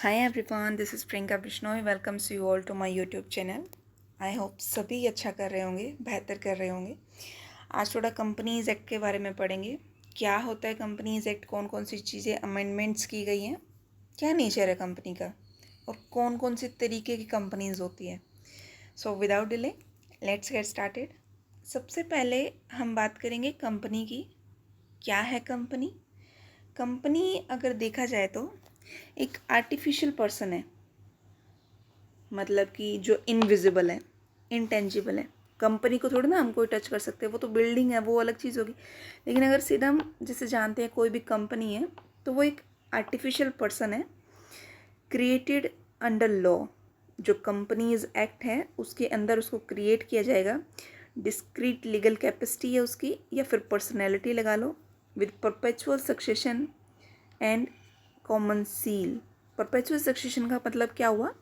Hi everyone, this is Priyanka Bishnoi. Welcomes you all to my YouTube channel. I hope सभी अच्छा कर रहे होंगे, बेहतर कर रहे होंगे। आज थोड़ा कंपनीज एक्ट के बारे में पढ़ेंगे। क्या होता है कंपनीज एक्ट, कौन कौन सी चीज़ें अमेंडमेंट्स की गई हैं, क्या नेचर है कंपनी का और कौन कौन सी तरीके की कंपनीज होती है। So without delay let's get started. सबसे पहले हम बात करेंगे कंपनी की। क्या है कंपनी? कंपनी अगर देखा जाए तो एक आर्टिफिशियल पर्सन है, मतलब कि जो इनविजिबल है, इनटेंजिबल है। कंपनी को थोड़ी ना हम कोई टच कर सकते हैं, वो तो बिल्डिंग है, वो अलग चीज़ होगी। लेकिन अगर सीधा हम जैसे जानते हैं कोई भी कंपनी है तो वो एक आर्टिफिशियल पर्सन है, क्रिएटेड अंडर लॉ। जो कंपनीज एक्ट है उसके अंदर उसको क्रिएट किया जाएगा। डिस्क्रीट लीगल कैपेसिटी है उसकी, या फिर पर्सनैलिटी लगा लो, with perpetual succession and common seal. Perpetual succession का मतलब क्या हुआ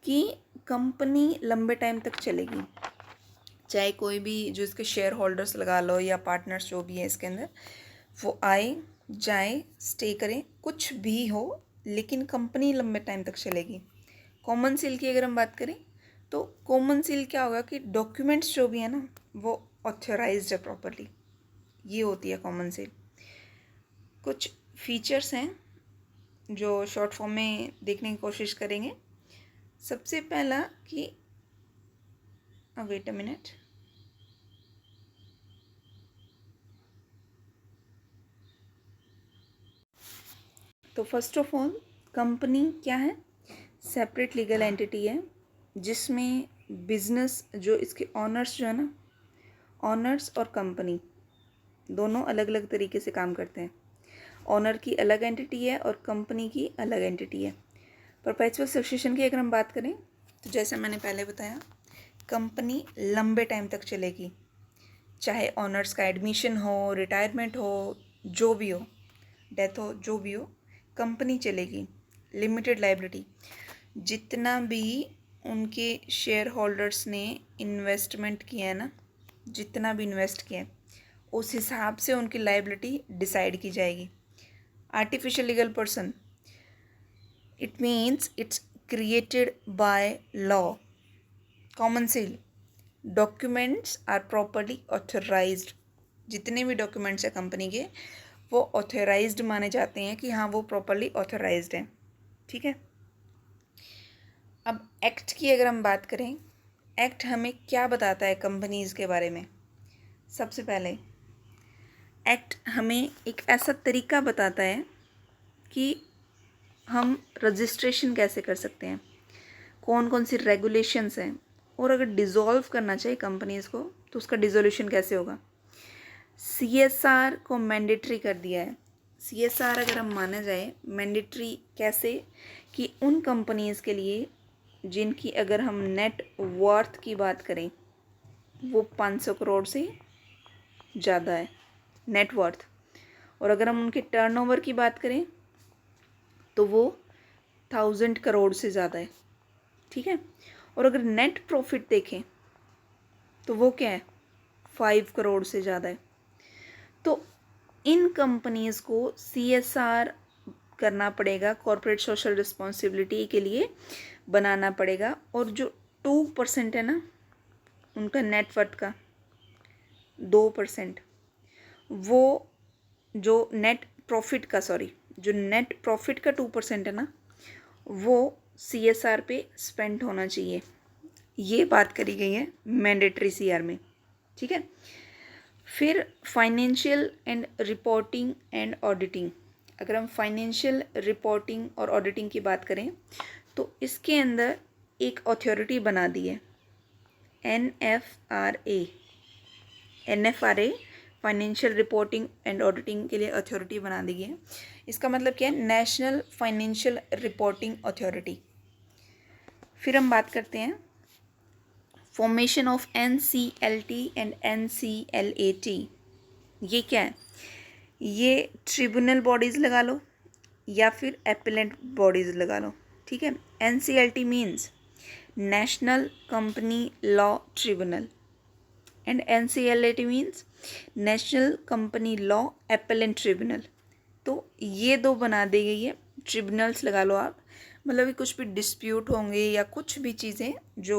कि कंपनी लंबे टाइम तक चलेगी, चाहे कोई भी जो इसके शेयर होल्डर्स लगा लो या पार्टनर्स जो भी है इसके अंदर, वो आए जाए स्टे करें, कुछ भी हो, लेकिन कंपनी लंबे टाइम तक चलेगी। कॉमन सील की अगर हम बात करें तो कॉमन सील क्या होगा कि डॉक्यूमेंट्स जो भी है ना वो ऑथराइज्ड है प्रॉपरली, ये होती है कॉमन सील। कुछ फीचर्स हैं जो शॉर्ट फॉर्म में देखने की कोशिश करेंगे। सबसे पहला कि वेट अ मिनट, तो फर्स्ट ऑफ ऑल कंपनी क्या है? सेपरेट लीगल एंटिटी है जिसमें बिजनेस, जो इसके ऑनर्स जो है ना, ऑनर्स और कंपनी दोनों अलग अलग तरीके से काम करते हैं। ऑनर की अलग एंटिटी है और कंपनी की अलग एंटिटी है। परपेचुअल सक्सेशन की अगर हम बात करें तो जैसे मैंने पहले बताया, कंपनी लंबे टाइम तक चलेगी, चाहे ऑनर्स का एडमिशन हो, रिटायरमेंट हो, जो भी हो, डेथ हो, जो भी हो, कंपनी चलेगी। लिमिटेड लायबिलिटी, जितना भी उनके शेयर होल्डर्स ने इन्वेस्टमेंट किया है ना, जितना भी इन्वेस्ट किया है उस हिसाब से उनकी लायबिलिटी डिसाइड की जाएगी। Artificial legal person, it means it's created by law. Common seal, documents are properly authorised. जितने भी डॉक्यूमेंट्स हैं कंपनी के वो ऑथराइज्ड माने जाते हैं कि हाँ वो प्रॉपरली ऑथराइज्ड हैं। ठीक है। अब एक्ट की अगर हम बात करें, एक्ट हमें क्या बताता है कंपनीज के बारे में? सबसे पहले एक्ट हमें एक ऐसा तरीका बताता है कि हम रजिस्ट्रेशन कैसे कर सकते हैं, कौन कौन सी रेगुलेशंस हैं, और अगर डिज़ोल्व करना चाहिए कंपनीज को तो उसका डिज़ोल्यूशन कैसे होगा। CSR को मैंडेटरी कर दिया है। CSR अगर हम माना जाए मैंडेटरी कैसे, कि उन कंपनीज़ के लिए जिनकी अगर हम नेट वर्थ की बात करें वो 500 करोड़ से ज़्यादा है नेट वर्थ, और अगर हम उनके टर्नओवर की बात करें तो वो 1000 करोड़ से ज़्यादा है। ठीक है। और अगर नेट प्रॉफिट देखें तो वो क्या है, 5 करोड़ से ज़्यादा है। तो इन कंपनीज को CSR करना पड़ेगा, कॉर्पोरेट सोशल रिस्पॉन्सिबिलिटी के लिए बनाना पड़ेगा। और जो 2% है ना उनका नेटवर्थ का, 2%, वो जो नेट प्रॉफिट का, सॉरी, जो नेट प्रॉफिट का 2% है ना वो CSR पे स्पेंड होना चाहिए। ये बात करी गई है मैंडेटरी CR में। ठीक है। फिर financial and reporting and auditing, अगर हम फाइनेंशियल रिपोर्टिंग और ऑडिटिंग की बात करें तो इसके अंदर एक अथॉरिटी बना दी है, NFRA, financial reporting and auditing के लिए अथॉरिटी बना दी है। इसका मतलब क्या है, नेशनल फाइनेंशियल रिपोर्टिंग अथॉरिटी। फिर हम बात करते हैं formation of NCLT and NCLAT। ये क्या है? ये ट्रिब्यूनल बॉडीज़ लगा लो या फिर एपेलेंट बॉडीज़ लगा लो। ठीक है। NCLT means national company law tribunal and NCLAT means national company law appellate tribunal. तो ये दो बना दी गई है, ट्रिब्यूनल्स लगा लो आप, मतलब कि कुछ भी डिस्प्यूट होंगे या कुछ भी चीज़ें जो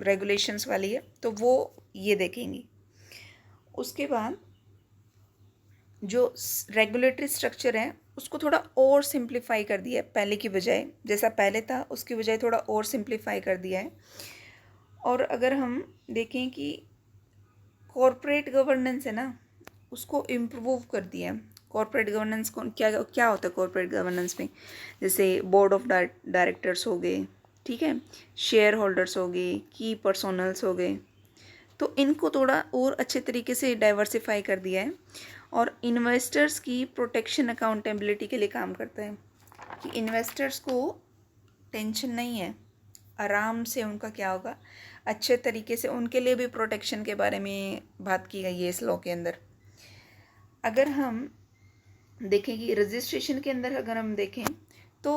रेगुलेशंस वाली है तो वो ये देखेंगी। उसके बाद जो रेगुलेटरी स्ट्रक्चर है उसको थोड़ा और सिंप्लीफाई कर दिया है पहले की बजाय, जैसा पहले था उसकी बजाय थोड़ा और सिंप्लीफाई कर दिया है। और अगर हम देखें कि कॉरपोरेट गवर्नेंस है ना उसको इम्प्रूव कर दिया है। कॉरपोरेट गवर्नेंस को क्या क्या होता है कॉरपोरेट गवर्नेंस में, जैसे बोर्ड ऑफ डायरेक्टर्स हो गए, ठीक है, शेयर होल्डर्स हो गए, की पर्सनल्स हो गए, तो इनको थोड़ा और अच्छे तरीके से डाइवर्सिफाई कर दिया है। और इन्वेस्टर्स की प्रोटेक्शन अकाउंटेबिलिटी के लिए काम करता है कि इन्वेस्टर्स को टेंशन नहीं है, आराम से उनका क्या होगा, अच्छे तरीके से उनके लिए भी प्रोटेक्शन के बारे में बात की गई है इस लॉ के अंदर। अगर हम देखें कि रजिस्ट्रेशन के अंदर अगर हम देखें तो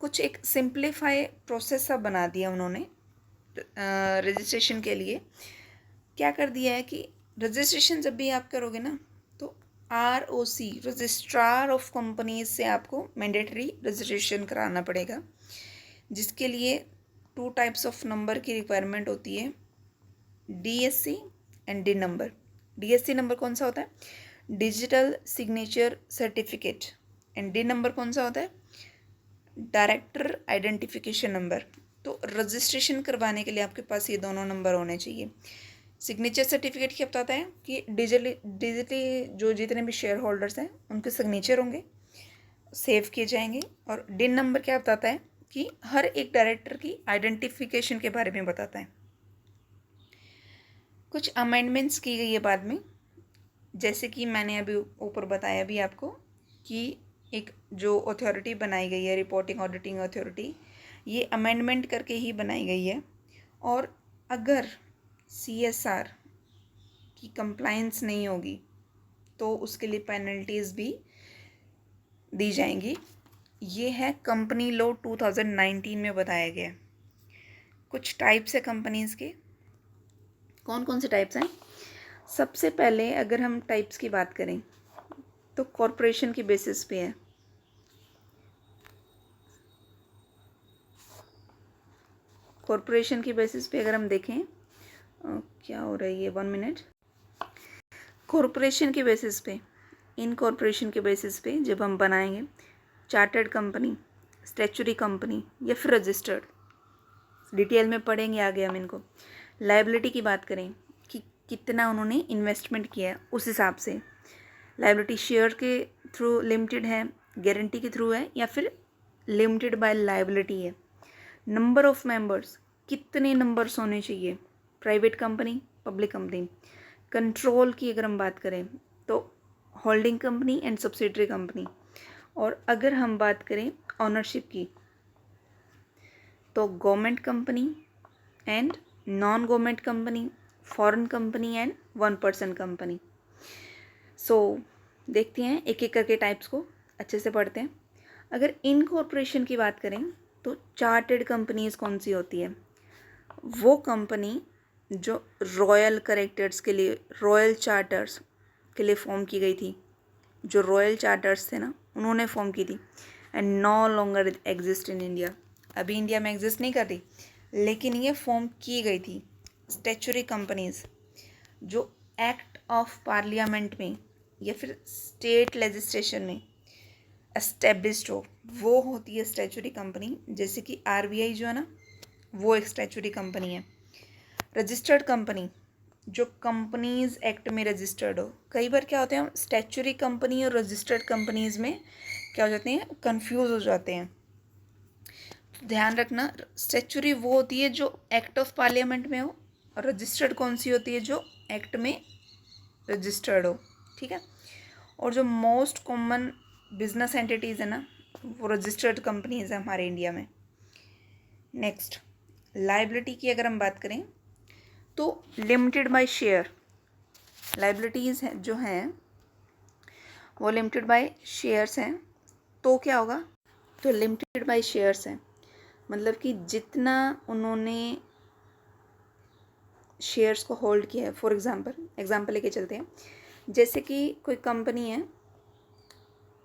कुछ एक सिंप्लीफाई प्रोसेस सा बना दिया उन्होंने रजिस्ट्रेशन के लिए। क्या कर दिया है कि रजिस्ट्रेशन जब भी आप करोगे ना तो ROC रजिस्ट्रार ऑफ कंपनीज से आपको मैंडेटरी रजिस्ट्रेशन कराना पड़ेगा, जिसके लिए 2 टाइप्स ऑफ नंबर की रिक्वायरमेंट होती है, DSC and D number. DSC number कौन सा होता है, digital signature certificate, and D number कौन सा होता है, डायरेक्टर आइडेंटिफिकेशन नंबर। तो रजिस्ट्रेशन करवाने के लिए आपके पास ये दोनों नंबर होने चाहिए। सिग्नेचर सर्टिफिकेट क्या बताता है कि डिजिटली जो जितने भी शेयर होल्डर्स हैं उनके सिग्नेचर होंगे, सेव किए जाएंगे। और D नंबर क्या बताता है कि हर एक डायरेक्टर की आइडेंटिफिकेशन के बारे में बताता है। कुछ अमेंडमेंट्स की गई है बाद में, जैसे कि मैंने अभी ऊपर बताया भी आपको कि एक जो अथॉरिटी बनाई गई है रिपोर्टिंग ऑडिटिंग अथॉरिटी, ये अमेंडमेंट करके ही बनाई गई है। और अगर CSR की कंप्लायंस नहीं होगी तो उसके लिए पेनल्टीज़ भी दी जाएंगी। ये है कंपनी लॉ 2019 में बताया गया। कुछ टाइप्स है कंपनीज़ के, कौन कौन से टाइप्स हैं। सबसे पहले अगर हम टाइप्स की बात करें तो कॉरपोरेशन की बेसिस पे है। कॉरपोरेशन की बेसिस पे अगर हम देखें क्या हो रहा है ये 1 मिनट। कॉरपोरेशन की बेसिस पे, इन कॉरपोरेशन के बेसिस पे जब हम बनाएंगे चार्टर्ड कंपनी, स्टैच्यूटरी कंपनी या फिर रजिस्टर्ड, डिटेल में पढ़ेंगे आगे हम इनको। लायबिलिटी की बात करें कि कितना उन्होंने इन्वेस्टमेंट किया है उस हिसाब से लायबिलिटी शेयर के थ्रू लिमिटेड है, गारंटी के थ्रू है या फिर लिमिटेड बाय लायबिलिटी है। नंबर ऑफ मेंबर्स, कितने नंबर्स होने चाहिए, private company public company. Control की अगर हम बात करें तो holding company and subsidiary company. और अगर हम बात करें ऑनरशिप की तो government company and non government company, foreign company and 1% company. So देखते हैं एक एक करके टाइप्स को अच्छे से पढ़ते हैं। अगर इनकॉर्पोरेशन की बात करें तो चार्टर्ड कंपनीज कौन सी होती है, वो कंपनी जो रॉयल करेक्टर्स के लिए, रॉयल चार्टर्स के लिए फॉर्म की गई थी, जो रॉयल चार्टर्स थे ना उन्होंने फॉर्म की थी, and no longer exist in India. अभी इंडिया में एग्जिस्ट नहीं करती लेकिन ये फॉर्म की गई थी। स्टैच्यूटरी कंपनीज जो एक्ट ऑफ पार्लियामेंट में या फिर स्टेट लेजिस्लेशन में एस्टेब्लिश्ड हो, वो होती है स्टैच्यूटरी कंपनी। जैसे कि RBI जो है ना वो एक स्टैच्यूटरी कंपनी है। रजिस्टर्ड कंपनी जो कंपनीज एक्ट में रजिस्टर्ड हो। कई बार क्या होते हैं, स्टैच्यूटरी कंपनी और रजिस्टर्ड कंपनीज में क्या हो जाते हैं, कंफ्यूज हो जाते हैं। तो ध्यान रखना, स्टैच्यूटरी वो होती है जो एक्ट ऑफ पार्लियामेंट में हो, और रजिस्टर्ड कौन सी होती है जो एक्ट में रजिस्टर्ड हो, ठीक है। और जो मोस्ट कॉमन बिजनेस एंटिटीज़ है ना वो रजिस्टर्ड कंपनीज है हमारे इंडिया में। नेक्स्ट, लायबिलिटी की अगर हम बात करें तो लिमिटेड बाय शेयर, लायबिलिटीज़ हैं जो हैं वो लिमिटेड बाय शेयर्स हैं। तो क्या होगा, तो लिमिटेड बाय शेयर्स हैं मतलब कि जितना उन्होंने शेयर्स को होल्ड किया है। फॉर एग्जांपल लेके चलते हैं, जैसे कि कोई कंपनी है,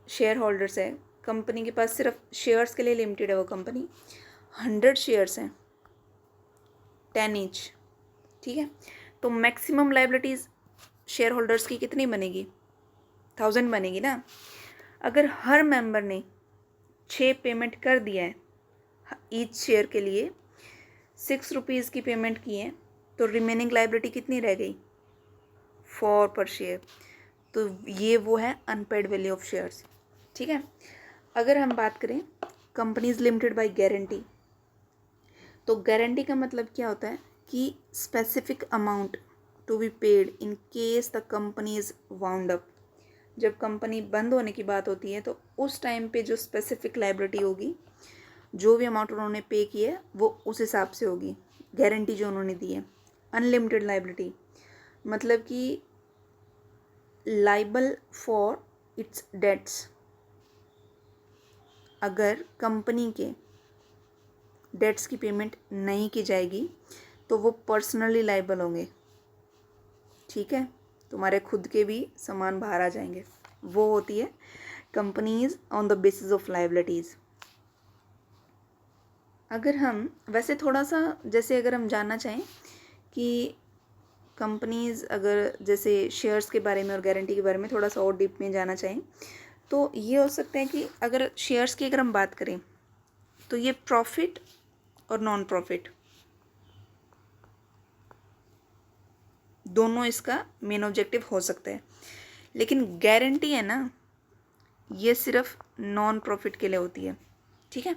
शेयर होल्डर्स है कंपनी के पास सिर्फ शेयर्स के लिए लिमिटेड है वो कंपनी, 100 शेयर्स हैं, 10 ईच, ठीक है। तो मैक्सिमम लाइबिलिटीज़ शेयर होल्डर्स की कितनी बनेगी, 1000 बनेगी ना। अगर हर मेंबर ने 6 पेमेंट कर दिया है ईच शेयर के लिए, 6 रुपीज़ की पेमेंट की है, तो रिमेनिंग लाइबिलिटी कितनी रह गई, 4 पर शेयर। तो ये वो है अनपेड वैल्यू ऑफ शेयर्स, ठीक है। अगर हम बात करें कंपनीज लिमिटेड बाय गारंटी, तो गारंटी का मतलब क्या होता है कि specific amount to be paid in case the company is wound up. जब कंपनी बंद होने की बात होती है तो उस टाइम पे जो स्पेसिफिक लाइबिलिटी होगी, जो भी अमाउंट उन्होंने पे किया है वो उस हिसाब से होगी, गारंटी जो उन्होंने दी है। अनलिमिटेड लाइबिलिटी मतलब कि लाइबल फॉर इट्स डेट्स, अगर कंपनी के डेट्स की पेमेंट नहीं की जाएगी तो वो पर्सनली लाइबल होंगे, ठीक है। तुम्हारे खुद के भी सामान बाहर आ जाएंगे, वो होती है companies on the basis of liabilities. अगर हम वैसे थोड़ा सा जैसे अगर हम जानना चाहें कि कंपनीज अगर जैसे शेयर्स के बारे में और गारंटी के बारे में थोड़ा सा और डीप में जाना चाहें, तो ये हो सकता है कि अगर शेयर्स की अगर हम बात करें तो ये प्रॉफिट और नॉन प्रॉफिट दोनों इसका मेन ऑब्जेक्टिव हो सकता है, लेकिन गारंटी है ना, ये सिर्फ नॉन प्रॉफिट के लिए होती है, ठीक है।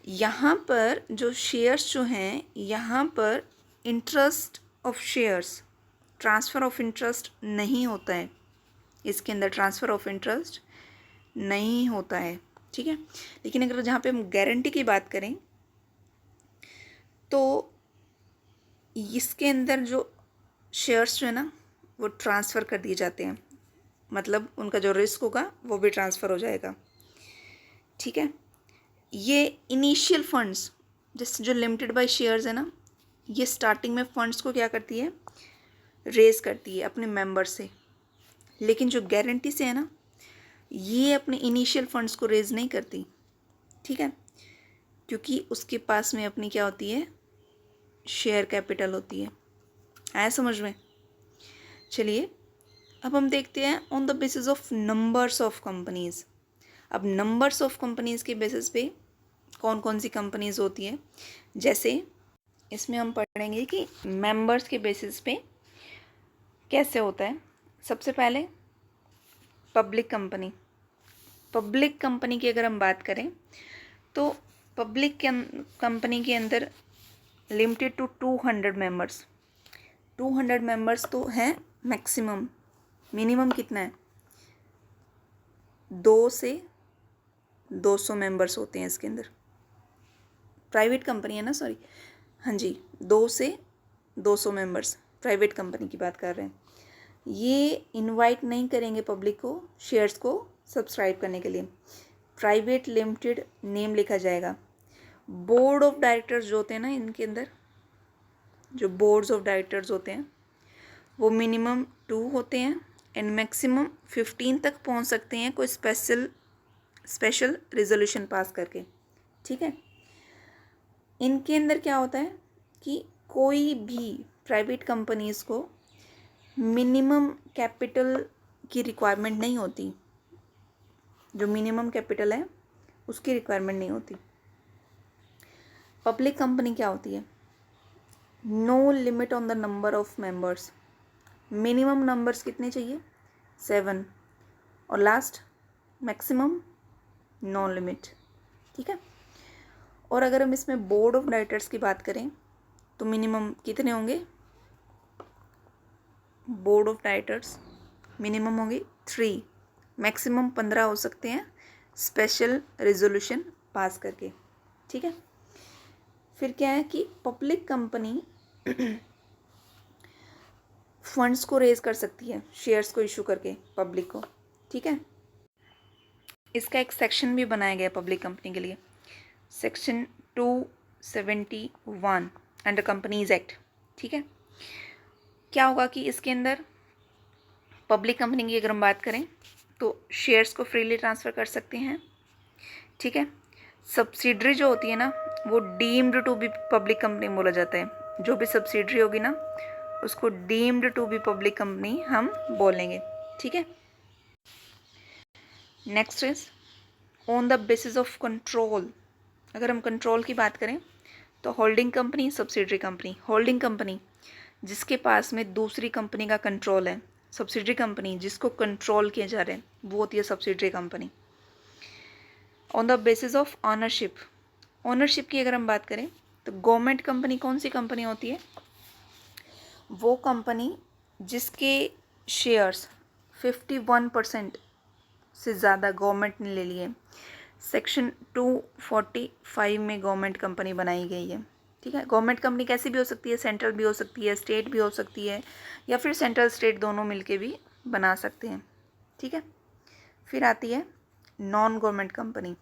यहाँ पर जो शेयर्स जो हैं, यहाँ पर interest of shares, transfer of interest नहीं होता है, इसके अंदर ट्रांसफ़र ऑफ इंटरेस्ट नहीं होता है, ठीक है। लेकिन अगर जहाँ पे हम गारंटी की बात करें तो इसके अंदर जो शेयर्स जो है ना वो ट्रांसफ़र कर दिए जाते हैं, मतलब उनका जो रिस्क होगा वो भी ट्रांसफ़र हो जाएगा, ठीक है। ये इनिशियल फंड्स जैसे जो लिमिटेड बाय शेयर्स है ना, ये स्टार्टिंग में फंड्स को क्या करती है, रेज करती है अपने मेंबर से, लेकिन जो गारंटी से है ना, ये अपने इनिशियल फंड्स को रेज नहीं करती, ठीक है, क्योंकि उसके पास में अपनी क्या होती है, शेयर कैपिटल होती है। आया समझ में। चलिए अब हम देखते हैं on the basis of numbers of companies. अब नंबर्स ऑफ कंपनीज के बेसिस पे कौन कौन सी कंपनीज होती हैं, जैसे इसमें हम पढ़ेंगे कि मेंबर्स के बेसिस पे कैसे होता है। सबसे पहले पब्लिक कंपनी। पब्लिक कंपनी की अगर हम बात करें तो पब्लिक कंपनी के अंदर लिमिटेड टू 200 मेंबर्स। 200 मेंबर्स तो हैं मैक्सिमम, मिनिमम कितना है, 2 से 200 मेंबर्स होते हैं इसके अंदर। प्राइवेट कंपनी है ना, सॉरी, हाँ जी, 2 से 200 मेंबर्स प्राइवेट कंपनी की बात कर रहे हैं। ये इनवाइट नहीं करेंगे पब्लिक को शेयर्स को सब्सक्राइब करने के लिए, प्राइवेट लिमिटेड नेम लिखा जाएगा। बोर्ड ऑफ डायरेक्टर्स जो होते हैं ना, इनके अंदर जो बोर्ड्स ऑफ डायरेक्टर्स होते हैं वो मिनिमम 2 होते हैं एंड मैक्सिमम 15 तक पहुंच सकते हैं कोई स्पेशल रिजोल्यूशन पास करके, ठीक है। इनके अंदर क्या होता है कि कोई भी प्राइवेट कंपनीज़ को मिनिमम कैपिटल की रिक्वायरमेंट नहीं होती, जो मिनिमम कैपिटल है उसकी रिक्वायरमेंट नहीं होती। पब्लिक कंपनी क्या होती है, no limit on the number of members, minimum numbers कितने चाहिए, 7, और लास्ट मैक्सिमम नो लिमिट, ठीक है। और अगर हम इसमें बोर्ड ऑफ डायरेक्टर्स की बात करें तो मिनिमम कितने होंगे, बोर्ड ऑफ डायरेक्टर्स मिनिमम होंगे 3, मैक्सिमम 15 हो सकते हैं स्पेशल रिजोल्यूशन पास करके, ठीक है। फिर क्या है कि पब्लिक कंपनी फंड्स को रेज कर सकती है शेयर्स को इशू करके पब्लिक को, ठीक है। इसका एक सेक्शन भी बनाया गया पब्लिक कंपनी के लिए, सेक्शन 271 अंडर कंपनीज एक्ट, ठीक है। क्या होगा कि इसके अंदर पब्लिक कंपनी की अगर हम बात करें तो शेयर्स को फ्रीली ट्रांसफ़र कर सकते हैं, ठीक है। सब्सिडरी जो होती है ना, वो deemed to be public company बोला जाता है। जो भी सब्सिडरी होगी ना, उसको deemed to be public company हम बोलेंगे, ठीक है। Next is on the basis of control. अगर हम कंट्रोल की बात करें तो holding company, subsidiary company. Holding company जिसके पास में दूसरी कंपनी का कंट्रोल है, सब्सिडरी कंपनी जिसको कंट्रोल किया जा रहा है, वो होती है subsidiary company. On the basis of ownership, ownership की अगर हम बात करें तो गवर्नमेंट कंपनी कौन सी कंपनी होती है? वो कंपनी जिसके शेयर्स 51% से ज़्यादा गवर्नमेंट ने ले लिए। सेक्शन 245 में गवर्नमेंट कंपनी बनाई गई है, ठीक है। गवर्नमेंट कंपनी कैसी भी हो सकती है, सेंट्रल भी हो सकती है, स्टेट भी हो सकती है, या फिर सेंट्रल स्टेट दोनों मिलके भी बना सकते हैं, ठीक है। फिर आती है non government company.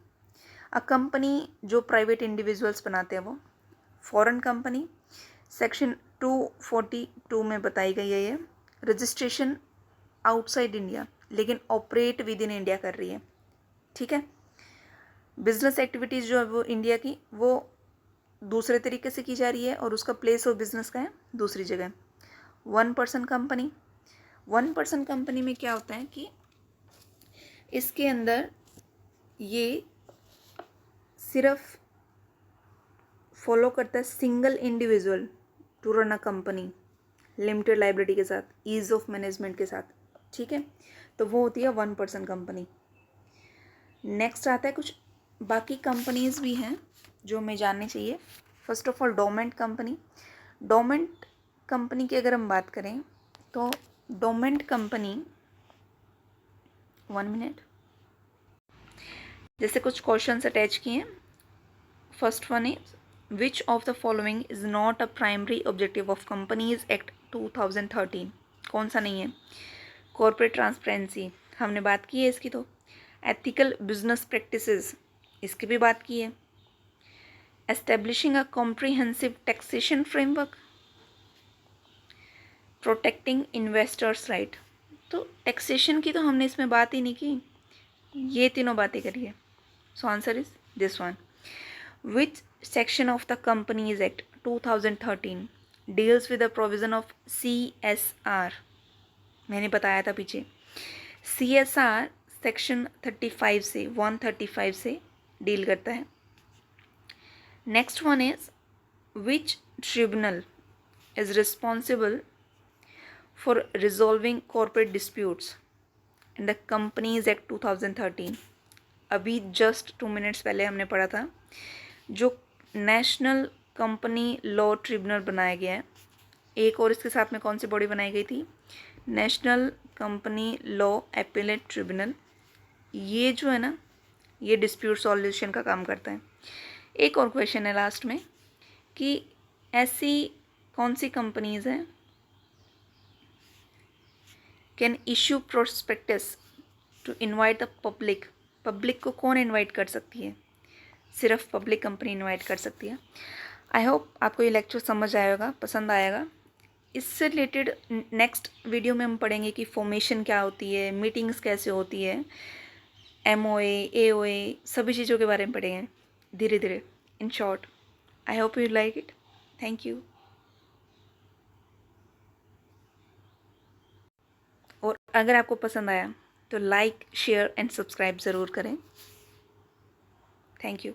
A company जो प्राइवेट इंडिविजुअल्स बनाते हैं, वो फॉरेन कंपनी सेक्शन 242 में बताई गई है। ये रजिस्ट्रेशन आउटसाइड इंडिया लेकिन ऑपरेट विद इन इंडिया कर रही है, ठीक है। बिजनेस एक्टिविटीज़ जो है वो इंडिया की, वो दूसरे तरीके से की जा रही है और उसका प्लेस ऑफ बिजनेस का है दूसरी जगह। 1% कंपनी, 1% कंपनी में क्या होता है कि इसके अंदर ये सिर्फ फॉलो करता है single individual to run a company limited liability के साथ, ईज ऑफ मैनेजमेंट के साथ, ठीक है। तो वो होती है 1% कंपनी। नेक्स्ट आता है कुछ बाकी कंपनीज भी हैं जो हमें जाननी चाहिए। First of all dormant company. Dormant company की अगर हम बात करें तो डोरमेंट कंपनी, 1 मिनट, जैसे कुछ क्वेश्चंस अटैच किए हैं। First one is which of the following is not a primary objective of companies act 2013। कौन सा नहीं है? कॉर्पोरेट ट्रांसपेरेंसी, हमने बात की है इसकी। तो एथिकल बिजनेस प्रैक्टिसेस, इसकी भी बात की है। Establishing a comprehensive taxation framework, protecting investors right. तो टैक्सेशन की तो हमने इसमें बात ही नहीं की, ये तीनों बातें करी है। So answer is this one. Which section of the companies act 2013 deals with the provision of CSR? मैंने बताया था पीछे, CSR सेक्शन 35 से 135 से डील करता है। Next one is which tribunal is responsible for resolving corporate disputes in the companies act 2013? अभी just 2 minutes पहले हमने पढ़ा था, जो नेशनल कंपनी लॉ ट्रिब्यूनल बनाया गया है। एक और इसके साथ में कौन सी बॉडी बनाई गई थी? National company law appellate tribunal. ये जो है ना, ये डिस्प्यूट सॉल्यूशन का काम करता है। एक और क्वेश्चन है लास्ट में कि ऐसी कौन सी कंपनीज हैं can issue prospectus to invite the public. Public को कौन इनवाइट कर सकती है? सिर्फ पब्लिक कंपनी इनवाइट कर सकती है। आई होप आपको ये लेक्चर समझ आएगा, पसंद आएगा। इससे रिलेटेड नेक्स्ट वीडियो में हम पढ़ेंगे कि फॉर्मेशन क्या होती है, मीटिंग्स कैसे होती है, MOA, AOA, सभी चीज़ों के बारे में पढ़ेंगे धीरे धीरे। In short, I hope you like it. Thank you. और अगर आपको पसंद आया तो लाइक, शेयर एंड सब्सक्राइब ज़रूर करें। Thank you.